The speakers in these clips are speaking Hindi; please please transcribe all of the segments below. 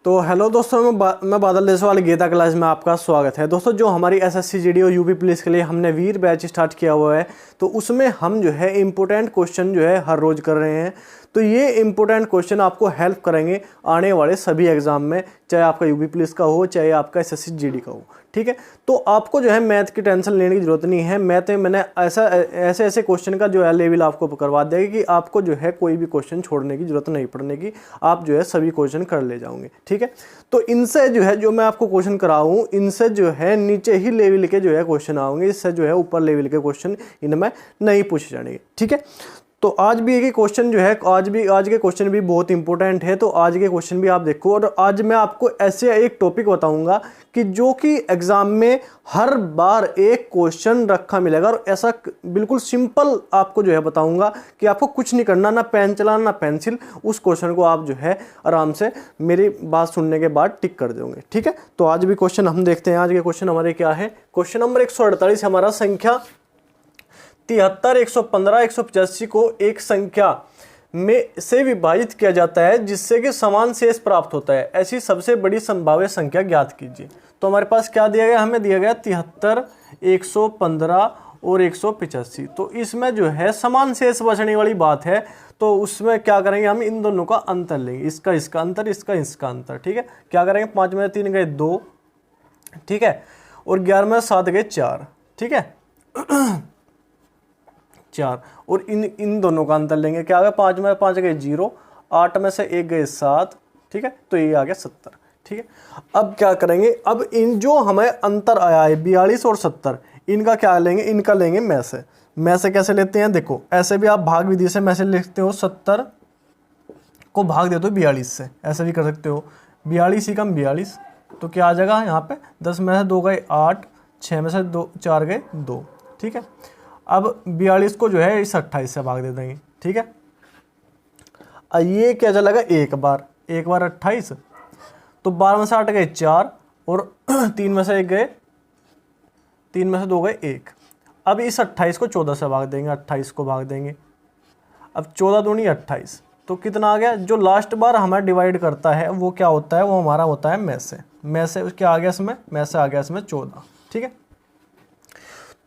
तो हेलो दोस्तों, मैं बादल देसवाल गीता क्लास में आपका स्वागत है। दोस्तों, जो हमारी एसएससी जीडी और यूपी पुलिस के लिए हमने वीर बैच स्टार्ट किया हुआ है, तो उसमें हम जो है इम्पोर्टेंट क्वेश्चन जो है हर रोज़ कर रहे हैं। तो ये इम्पोर्टेंट क्वेश्चन आपको हेल्प करेंगे आने वाले सभी एग्जाम में, चाहे आपका यूपी पुलिस का हो चाहे आपका एसएससी जीडी का हो। ठीक है, तो आपको जो है मैथ की टेंशन लेने की जरूरत नहीं है। मैथ में मैंने ऐसे क्वेश्चन का जो है लेवल आपको करवा देगा कि आपको जो है कोई भी क्वेश्चन छोड़ने की जरूरत नहीं पड़ने की, आप जो है सभी क्वेश्चन कर ले जाओगे। ठीक है, तो इनसे जो है जो मैं आपको क्वेश्चन कराऊँ, इनसे जो है नीचे ही लेवल के जो है क्वेश्चन आएंगे, इससे जो है ऊपर लेवल के क्वेश्चन इनमें नहीं पूछे जाएंगे। ठीक है, तो आज भी एक ही क्वेश्चन जो है आज के क्वेश्चन भी बहुत इंपॉर्टेंट है, तो आज के क्वेश्चन भी आप देखो। और आज मैं आपको ऐसे एक टॉपिक बताऊंगा कि जो कि एग्जाम में हर बार एक क्वेश्चन रखा मिलेगा, और ऐसा बिल्कुल सिंपल आपको जो है बताऊंगा कि आपको कुछ नहीं करना, ना पेन चलाना ना पेंसिल। उस क्वेश्चन को आप जो है आराम से मेरी बात सुनने के बाद टिक कर दोगे। ठीक है, तो आज भी क्वेश्चन हम देखते हैं। आज के क्वेश्चन हमारे क्या है, क्वेश्चन नंबर 148 हमारा, संख्या 73, 115, 185 को एक संख्या में से विभाजित किया जाता है जिससे कि समान शेष प्राप्त होता है, ऐसी सबसे बड़ी संभाव्य संख्या ज्ञात कीजिए। तो हमारे पास क्या दिया गया, हमें दिया गया 73, 115 और 185। तो इसमें जो है समान शेष बचने वाली बात है, तो उसमें क्या करेंगे, हम इन दोनों का अंतर लेंगे, इसका इसका अंतर, इसका इसका अंतर। ठीक है, क्या करेंगे, 5 में 3 गए 2, ठीक है, और 11 में 7 गए 4, ठीक है 4, और इन दोनों का अंतर लेंगे, क्या आ गया, 5 में 5 गए 0, 8 में से 1 गए 7, ठीक है, तो ये आ गया 70। ठीक है, अब क्या करेंगे, अब इन जो हमें अंतर आया है 42 और 70, इनका क्या लेंगे, इनका लेंगे में से कैसे लेते हैं, देखो ऐसे भी आप भाग विधि से में से लिखते हो, 70 को भाग दे दो 42 से, ऐसे भी कर सकते हो, 42 ही कम 42, तो क्या आ जाएगा यहाँ पे, 10 में से 2 गए 8, 6 में से 4 गए 2। ठीक है, अब 42 को जो है इस 28 से भाग दे देंगे। ठीक है, ये क्या चलेगा, एक बार 28, तो 12 में से 8 गए 4, और 3 में से 1 गए, 3 में से 2 गए 1। अब इस 28 को 14 से भाग देंगे, 28 को भाग देंगे, अब 14 दूनी 28, तो कितना आ गया, जो लास्ट बार हमें डिवाइड करता है वो क्या होता है, वो हमारा होता है में से क्या आ गया इसमें, में से आ गया इसमें 14। ठीक है,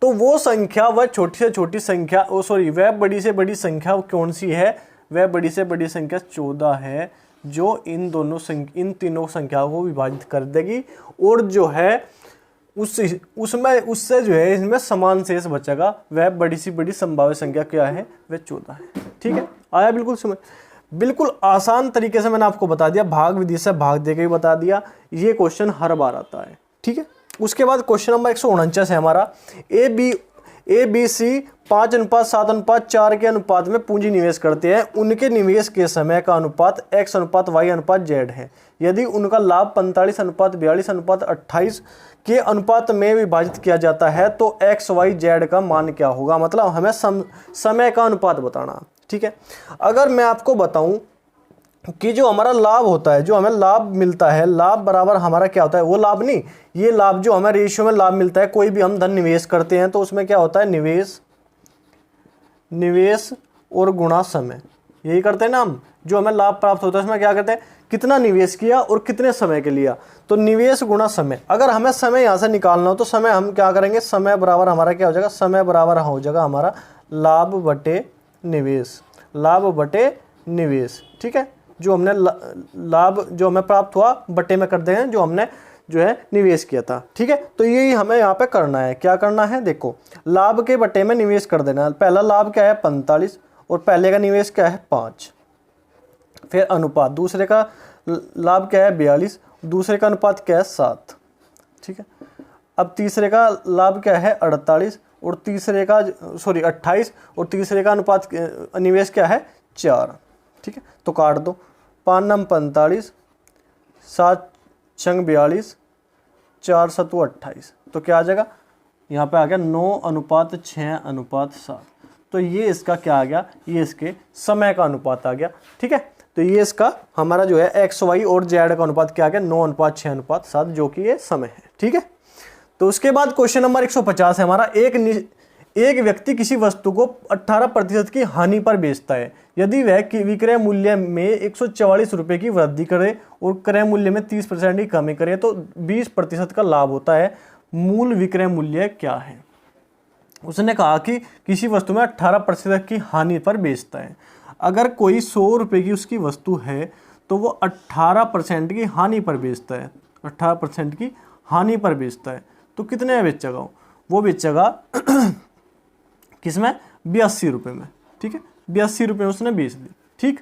तो वो संख्या, वह छोटी से छोटी संख्या, वह बड़ी से बड़ी संख्या कौन सी है, वह बड़ी से बड़ी संख्या 14 है, जो इन तीनों संख्याओं को विभाजित कर देगी, और जो है उससे जो है इसमें समान शेष बचेगा। वह बड़ी सी बड़ी संभाव्य संख्या क्या है, वह 14 है। ठीक है, आया बिल्कुल समझ, बिल्कुल आसान तरीके से मैंने आपको बता दिया, भाग विधि से भाग दे के भी बता दिया। ये क्वेश्चन हर बार आता है। ठीक है, उसके बाद क्वेश्चन नंबर 149 है हमारा, ए बी सी 5:7:4 के अनुपात में पूंजी निवेश करते हैं, उनके निवेश के समय का अनुपात x/y/z है। यदि उनका लाभ 45:42:28 के अनुपात में विभाजित किया जाता है तो x/y/z का मान क्या होगा, मतलब हमें समय का अनुपात बताना। ठीक है, अगर मैं आपको बताऊं कि जो हमारा लाभ होता है, जो हमें लाभ मिलता है, लाभ बराबर हमारा क्या होता है, वो लाभ नहीं, ये लाभ जो हमें रेशियो में लाभ मिलता है, कोई भी हम धन निवेश करते हैं तो उसमें क्या होता है, निवेश और गुणा समय, यही करते हैं ना हम। जो हमें लाभ प्राप्त होता है उसमें क्या करते हैं, कितना निवेश किया और कितने समय के लिया, तो निवेश गुणा समय। अगर हमें समय यहाँ से निकालना हो तो समय हम क्या करेंगे, समय बराबर हमारा क्या हो जाएगा, समय बराबर हो जाएगा हमारा लाभ बटे निवेश। ठीक है, जो हमने लाभ जो हमें प्राप्त हुआ बटे में कर देंगे जो हमने जो है निवेश किया था। ठीक है, तो यही हमें यहाँ पे करना है, क्या करना है, देखो लाभ के बटे में निवेश कर देना। पहला लाभ क्या है 45, और पहले का निवेश क्या है 5, फिर अनुपात, दूसरे का लाभ क्या है 42, दूसरे का अनुपात क्या है 7। ठीक है, अब तीसरे का लाभ क्या है 48, और तीसरे का 28, और तीसरे का अनुपात निवेश क्या है 4। ठीक है, तो काट दो, 5 9 45, 7 6 42, 4 7 28, तो क्या आ जाएगा, यहाँ पे आ गया 9:6:7। तो ये इसका क्या आ गया, ये इसके समय का अनुपात आ गया। ठीक है, तो ये इसका हमारा जो है एक्स वाई और जेड का अनुपात क्या आ गया, 9:6:7, जो कि ये समय है। ठीक है, तो उसके बाद क्वेश्चन नंबर 150 है हमारा, एक व्यक्ति किसी वस्तु को 18% की हानि पर बेचता है। यदि वह विक्रय मूल्य में 144 रुपये की वृद्धि करे और क्रय मूल्य में 30% की कमी करे तो 20% का लाभ होता है। मूल विक्रय मूल्य क्या है? उसने कहा कि किसी वस्तु में 18% की हानि पर बेचता है। अगर कोई 100 रुपये की उसकी वस्तु है तो वो 18% की हानि पर बेचता है, 18% की हानि पर बेचता है, तो कितने में बेचेगा? वो बेचेगा किसमें? 82 रुपये में। ठीक है, 82 रुपये उसने बेच दी। ठीक,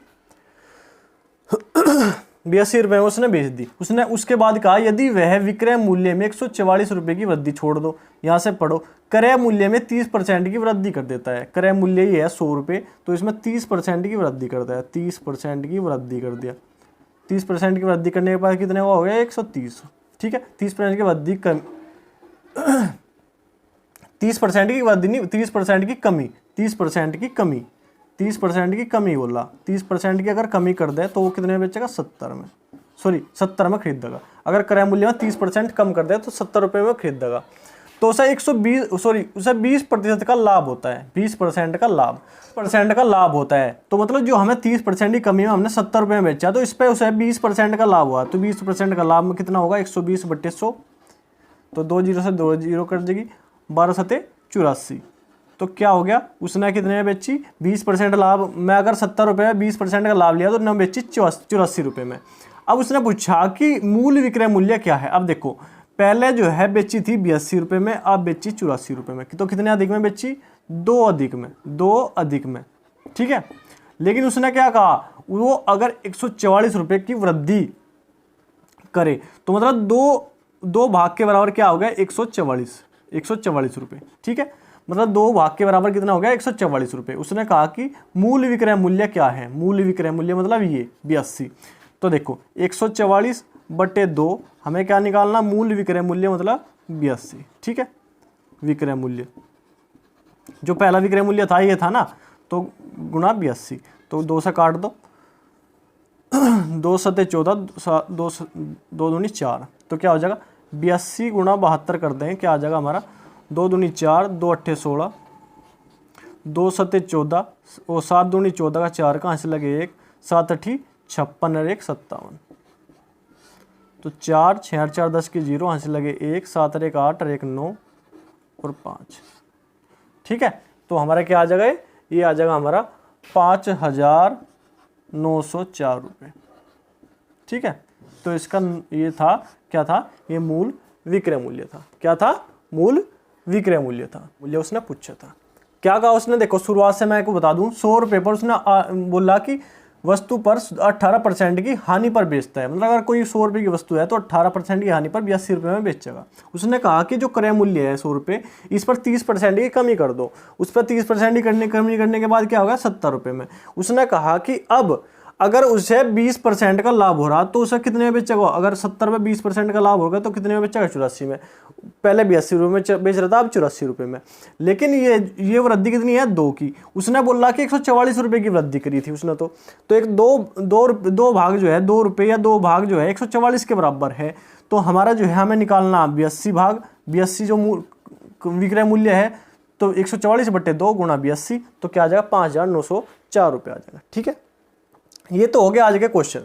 82 रुपये में उसने बेच दी। उसने उसके बाद कहा यदि वह विक्रय मूल्य में 144 रुपये की वृद्धि, छोड़ दो, यहाँ से पढ़ो, क्रय मूल्य में 30% की वृद्धि कर देता है। क्रय मूल्य ये है 100 रुपये, तो इसमें 30% की वृद्धि करता है, 30% की वृद्धि कर दिया। 30% की वृद्धि करने के बाद कितने का हो गया? 130। ठीक है, 30% की वृद्धि 30% की वृद्धि नहीं, 30% की कमी, 30% की कमी, 30% की कमी बोला। 30% की अगर कमी कर दे तो वो कितने में बेचेगा? 70 में, सॉरी 70 में खरीदेगा। अगर क्रय मूल्य में 30% कम कर दे तो 70 रुपये में खरीदेगा। तो उसे 20% का लाभ होता है, 20% का लाभ, % का लाभ होता है। तो मतलब जो हमें 30% की कमी में हमने 70 रुपये में बेचा, तो इस पर उसे 20% का लाभ हुआ। तो 20% का लाभ में कितना होगा? 120/100, तो 2 जीरो से 2 जीरो कर देगी, 12 सते 84। तो क्या हो गया? उसने कितने में बेची? 20% लाभ में। अगर 70 रुपये में 20% का लाभ लिया तो उसने बेची 84 रुपये में। अब उसने पूछा कि मूल विक्रय मूल्य क्या है। अब देखो, पहले जो है बेची थी 82 रुपये में, अब बेची 84 रुपये में, तो कितने अधिक में बेची? 2 अधिक में, 2 अधिक में। ठीक है, लेकिन उसने क्या कहा? वो अगर 144 रुपये की वृद्धि करे तो मतलब दो भाग के बराबर क्या हो गया? 144 रुपये। ठीक है, मतलब 2 भाग के बराबर कितना हो गया? 144 रुपये। उसने कहा कि मूल विक्रय मूल्य क्या है? मूल विक्रय मूल्य मतलब ये 82। तो देखो 144/2 हमें क्या निकालना? मूल विक्रय मूल्य मतलब 82। ठीक है, विक्रय मूल्य जो पहला विक्रय मूल्य था ये था ना, तो गुणा 82, तो 2 से काट दो, 2 सते 14, 2 दूनी 4, तो क्या हो जाएगा? 82 गुणा 72 कर दें, क्या आ जाएगा हमारा? 2 दूनी 4, 2 अट्ठे 16, 2 सते 14 और 7 दूनी 14 का 4 कहाँ से लगे 1, 7 अठी 56 और 1 57, तो 4 6 4 10 के 0 यहाँ से लगे 1, 7 और 1 8 और 1 9 और 5। ठीक है, तो हमारा क्या आ जाएगा? ये आ जाएगा हमारा 5,904 रुपये। ठीक है, तो इसका ये था, क्या था? ये मूल विक्रय मूल्य था। क्या था? मूल विक्रय मूल्य था। मूल्य उसने पूछा था। क्या कहा उसने? देखो शुरुआत से मैं आपको बता दूं, 100 रुपये पर उसने बोला कि वस्तु पर 18% की हानि पर बेचता है। मतलब अगर कोई 100 रुपये की वस्तु है तो 18% की हानि पर 82 रुपये में बेचेगा। उसने कहा कि जो क्रय मूल्य है 100 रुपये, इस पर 30% की कमी कर दो। उस पर 30% की कमी करने के बाद क्या होगा? 70 रुपये में। उसने कहा कि अब अगर उसे 20% का लाभ हो रहा तो उसे कितने में बेचेगा? अगर 70 में 20% का लाभ होगा तो कितने में बेचेगा? 84 में। पहले 82 रुपये में बेच रहा था, अब 84 रुपये में। लेकिन ये वृद्धि कितनी है? 2 की। उसने बोला कि 144 रुपये की वृद्धि करी थी उसने, तो एक दो भाग जो है 2 रुपये या 2 भाग जो है 144 के बराबर है। तो हमारा जो है हमें निकालना 82 भाग 82 जो विक्रय मूल्य है, तो 144/2 गुणा 82, तो क्या आ जाएगा? 5,904 रुपये आ जाएगा। ठीक है, ये तो हो गया आज के क्वेश्चन।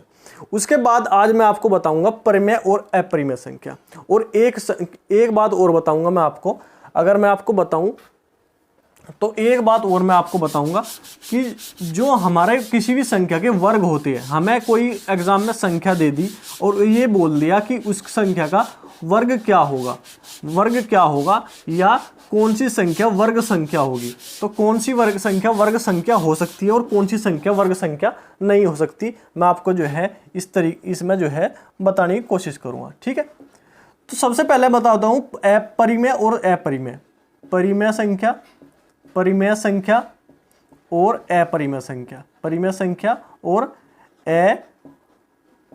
उसके बाद आज मैं आपको बताऊंगा परिमेय और अपरिमेय संख्या। और एक बात और बताऊंगा मैं आपको। अगर मैं आपको बताऊं तो एक बात और मैं आपको बताऊंगा कि जो हमारे किसी भी संख्या के वर्ग होते हैं, हमें कोई एग्जाम में संख्या दे दी और ये बोल दिया कि उस संख्या का वर्ग क्या होगा, या कौन सी संख्या वर्ग संख्या होगी। तो कौन सी वर्ग संख्या हो सकती है और कौन सी संख्या वर्ग संख्या नहीं हो सकती, मैं आपको जो है इसमें जो है बताने की कोशिश करूंगा। ठीक है, तो सबसे पहले बताता हूं परिमेय और अपरिमेय। परिमेय संख्या और अपरिमेय संख्या, परिमेय संख्या और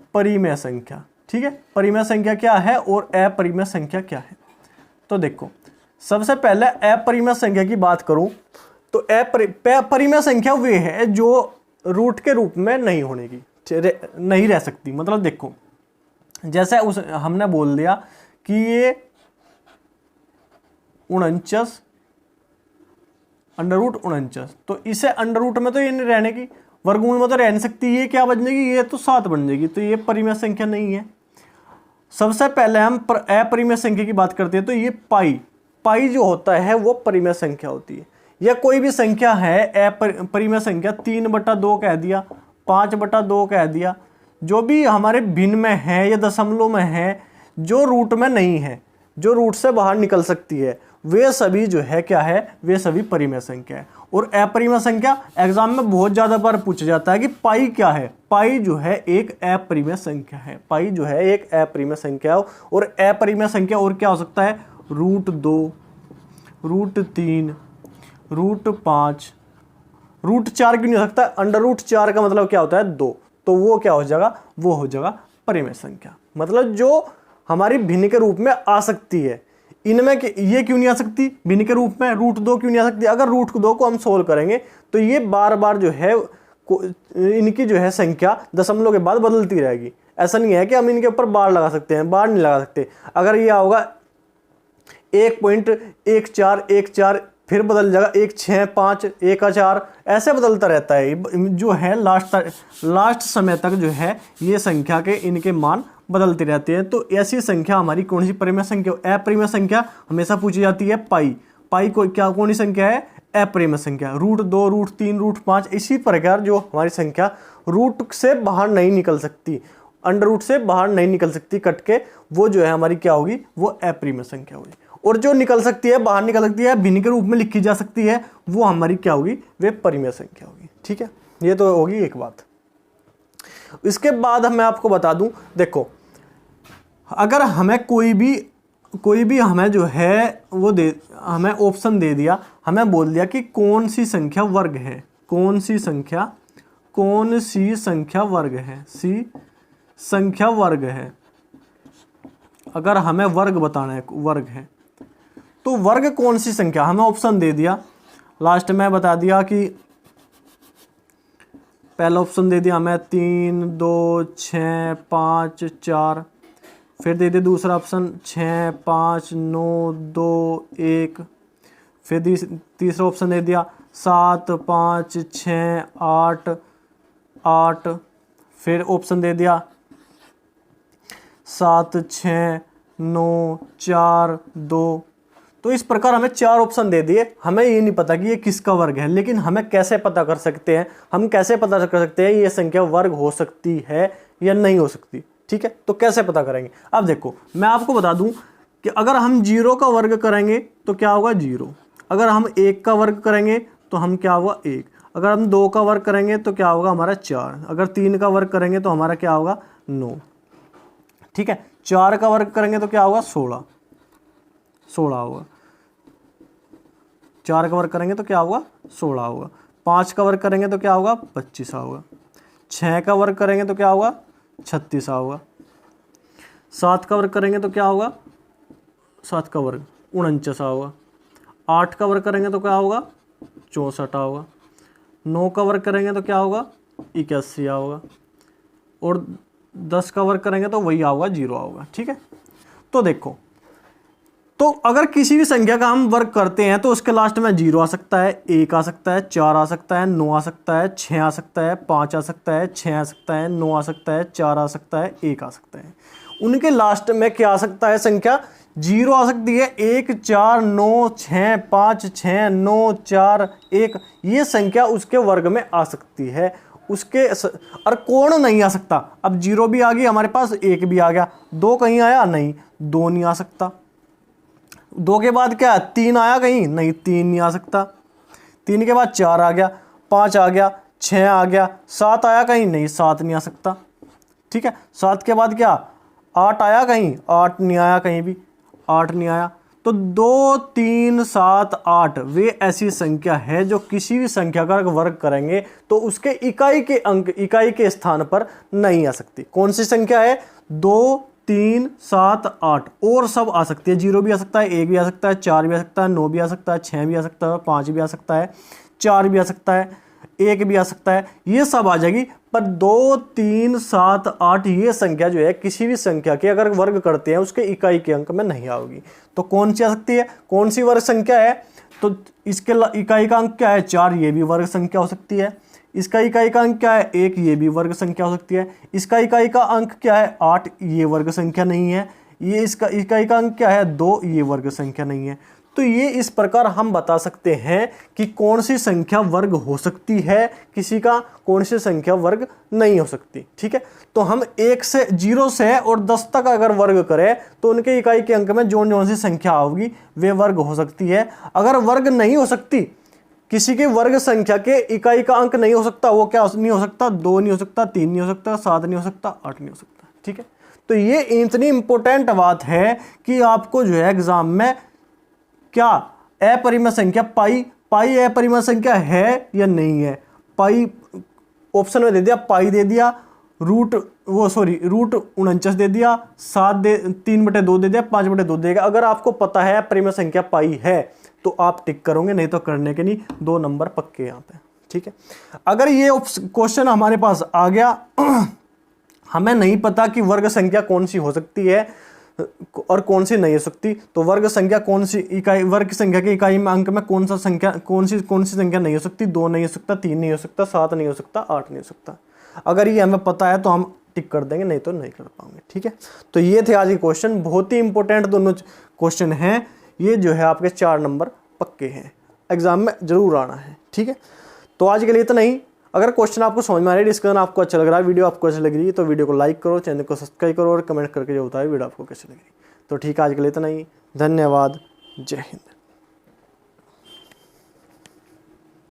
अपरिमेय संख्या। ठीक है, परिमेय संख्या क्या है और अपरिमेय संख्या क्या है? तो देखो, सबसे पहले अपरिमेय संख्या की बात करूं तो परिमेय संख्या वे है जो रूट के रूप में नहीं रह सकती। मतलब देखो, जैसे हमने बोल दिया कि ये 49 √49। तो इसे अंडर रूट में तो ये नहीं रहने की, वर्गमूल में तो रह नहीं सकती, ये क्या बन जाएगी, ये तो 7 बन जाएगी, तो ये परिमेय संख्या नहीं है। सबसे पहले हम अपरिमेय संख्या की बात करते हैं, तो ये पाई जो होता है वो परिमेय संख्या होती है। या कोई भी संख्या है अपरिमेय संख्या, 3/2 कह दिया, 5/2 कह दिया, जो भी हमारे भिन्न में है या दशमलव में है, जो रूट में नहीं है, जो रूट से बाहर निकल सकती है, वे सभी जो है क्या है, वे सभी परिमेय संख्या है। और अपरिमेय संख्या एग्जाम में बहुत ज्यादा बार पूछा जाता है कि पाई क्या है। पाई जो है एक अपरिमेय संख्या है, पाई जो है एक अपरिमेय संख्या है। और अपरिमेय संख्या और क्या हो सकता है, √2, √3, √5, √4 क्यों नहीं हो सकता, √4 का मतलब क्या होता है 2, तो वो क्या हो जाएगा, वो हो जाएगा परिमेय संख्या। मतलब जो हमारी भिन्न के रूप में आ सकती है, इनमें ये क्यों नहीं आ सकती भिन्न के रूप में, √2 क्यों नहीं आ सकती, अगर √2 को हम सोल्व करेंगे तो ये बार बार जो है इनकी जो है संख्या दशमलव के बाद बदलती रहेगी। ऐसा नहीं है कि हम इनके ऊपर बार लगा सकते हैं, बार नहीं लगा सकते। अगर ये होगा 1.1414, फिर बदल जाएगा 165, 1,4, ऐसे बदलता रहता है जो है, लास्ट समय तक जो है ये संख्या के इनके मान बदलते रहते हैं। तो ऐसी संख्या हमारी कौन सी परिमेय संख्या, अपरिमेय संख्या हमेशा पूछी जाती है पाई को क्या कौन सी संख्या है, अपरिमेय संख्या। √2, √3, √5 इसी प्रकार जो हमारी संख्या रूट से बाहर नहीं निकल सकती, अंडर रूट से बाहर नहीं निकल सकती कट के, वो जो है हमारी क्या होगी, वो अपरिमेय संख्या होगी। और जो निकल सकती है, बाहर निकल सकती है, भिन्न के रूप में लिखी जा सकती है, वो हमारी क्या होगी, वे परिमेय संख्या होगी। ठीक है, ये तो होगी एक बात। इसके बाद मैं आपको बता दूं, देखो अगर हमें कोई भी हमें जो है वो हमें ऑप्शन दे दिया, हमें बोल दिया कि कौन सी संख्या वर्ग है, कौन सी संख्या वर्ग है, संख्या वर्ग है। अगर हमें वर्ग बताना है, वर्ग है, तो वर्ग कौन सी संख्या, हमें ऑप्शन दे दिया, लास्ट में बता दिया कि पहला ऑप्शन दे दिया हमें 3, 2, 6, 5, 4, फिर दे दिया दूसरा ऑप्शन 6, 5, 9, 2, 1, फिर तीसरा ऑप्शन दे दिया 7, 5, 6, 8, 8, फिर ऑप्शन दे दिया 7, 6, 9, 4, 2। तो इस प्रकार हमें 4 ऑप्शन दे दिए। हमें ये नहीं पता कि ये किसका वर्ग है, लेकिन हमें कैसे पता कर सकते हैं, हम कैसे पता कर सकते हैं ये संख्या वर्ग हो सकती है या नहीं हो सकती। ठीक है, तो कैसे पता करेंगे, अब देखो मैं आपको बता दूं कि अगर हम 0 का वर्ग करेंगे तो क्या होगा 0, अगर हम 1 का वर्ग करेंगे तो हम क्या होगा 1, अगर हम 2 का वर्ग करेंगे तो क्या होगा हमारा 4, अगर 3 का वर्ग करेंगे तो हमारा क्या होगा 9। ठीक है, 4 का वर्ग करेंगे तो क्या होगा 16 होगा, 4 का वर्ग करेंगे तो क्या होगा 16 होगा, 5 का वर्ग करेंगे तो क्या होगा 25 होगा, 6 का वर्ग करेंगे तो क्या होगा 36 होगा, 7 का वर्ग करेंगे तो क्या होगा 7 का वर्ग 49 होगा, 8 का वर्ग करेंगे तो क्या होगा 64 होगा, 9 का वर्ग करेंगे तो क्या होगा 81 होगा, और 10 का वर्ग करेंगे तो वही होगा 0 होगा। ठीक है, तो देखो, तो अगर किसी भी संख्या का हम वर्ग करते हैं तो उसके लास्ट में 0 आ सकता है, 1 आ सकता है, 4 आ सकता है, 9 आ सकता है, 6 आ सकता है, 5 आ सकता है, 6 आ सकता है, 9 आ सकता है, 4 आ सकता है, 1 आ सकता है। उनके लास्ट में क्या आ सकता है, संख्या 0 आ सकती है, 1, 4, 9, 6, 5, 6, 9, 4, 1, ये संख्या उसके वर्ग में आ सकती है। उसके और कोण नहीं आ सकता। अब 0 भी आ गई हमारे पास, 1 भी आ गया, 2 कहीं आया नहीं, 2 नहीं आ सकता। 2 के बाद क्या 3 आया कहीं नहीं, 3 नहीं आ सकता। 3 के बाद 4 आ गया, 5 आ गया, 6 आ गया, 7 आया कहीं नहीं, 7 नहीं आ सकता। ठीक है, 7 के बाद क्या 8 आया कहीं, 8 नहीं आया कहीं भी, 8 नहीं आया। तो 2, 3, 7, 8 वे ऐसी संख्या है जो किसी भी संख्या का वर्ग करेंगे तो उसके इकाई के अंक इकाई के स्थान पर नहीं आ सकती। कौन सी संख्या है, 2, 3, 7, 8 और सब आ सकती है। 0 भी आ सकता है, 1 भी आ सकता है, 4 भी आ सकता है, 9 भी आ सकता है, 6 भी आ सकता है, 5 भी आ सकता है, 4 भी आ सकता है, 1 भी आ सकता है, ये सब आ जाएगी। पर 2, 3, 7, 8 ये संख्या जो है किसी भी संख्या के अगर वर्ग करते हैं उसके इकाई के अंक में नहीं आओगी। तो कौन सी आ सकती है, कौन सी वर्ग संख्या है, तो इसके इकाई का अंक क्या है 4, ये भी वर्ग संख्या हो सकती है। इसका इकाई का अंक क्या है 1, ये भी वर्ग संख्या हो सकती है। इसका इकाई का अंक क्या है 8, ये वर्ग संख्या नहीं है। ये इसका इकाई का अंक क्या है 2, ये वर्ग संख्या नहीं है। तो ये इस प्रकार हम बता सकते हैं कि कौन सी संख्या वर्ग हो सकती है किसी का, कौन सी संख्या वर्ग नहीं हो सकती। ठीक है, तो हम 0 से और 10 तक अगर वर्ग करें तो उनके इकाई के अंक में जो सी संख्या होगी वे वर्ग हो सकती है। अगर वर्ग नहीं हो सकती, किसी की वर्ग संख्या के इकाई का अंक नहीं हो सकता, वो क्या नहीं हो सकता 2 नहीं हो सकता, 3 नहीं हो सकता, 7 नहीं हो सकता, 8 नहीं हो सकता। ठीक है, तो ये इतनी इंपॉर्टेंट बात है कि आपको जो है एग्जाम में क्या अपरिमेय संख्या पाई अपरिमेय संख्या है या नहीं है। पाई ऑप्शन में दे दिया, पाई दे दिया, रूट 49 दे दिया, 3/2 दे दिया, 5/2 देगा। अगर आपको पता है अपरिमेय संख्या पाई है तो आप टिक करोगे, नहीं तो करने के नहीं, 2 नंबर पक्के यहाँ पे। ठीक है, अगर ये क्वेश्चन हमारे पास आ गया हमें नहीं पता कि वर्ग संख्या कौन सी हो सकती है और कौन सी नहीं हो सकती, तो वर्ग संख्या कौन सी इकाई, वर्ग संख्या की इकाई में अंक में कौन सी संख्या नहीं हो सकती, 2 नहीं हो सकता, 3 नहीं हो सकता, 7 नहीं हो सकता, 8 नहीं हो सकता। अगर ये हमें पता है तो हम टिक कर देंगे, नहीं तो नहीं कर पाएंगे। ठीक है, तो ये थे आज के क्वेश्चन, बहुत ही इंपॉर्टेंट दोनों क्वेश्चन हैं। ये जो है आपके 4 नंबर पक्के हैं, एग्जाम में जरूर आना है। ठीक है, तो आज के लिए इतना ही। अगर क्वेश्चन आपको समझ में आ रही है, डिस्कशन आपको अच्छा लग रहा है, वीडियो आपको अच्छी लग रही है तो वीडियो को लाइक करो, चैनल को सब्सक्राइब करो और कमेंट करके जो होता है वीडियो आपको कैसी लग रही है। तो ठीक है, आज के लिए इतना ही। धन्यवाद, जय हिंद।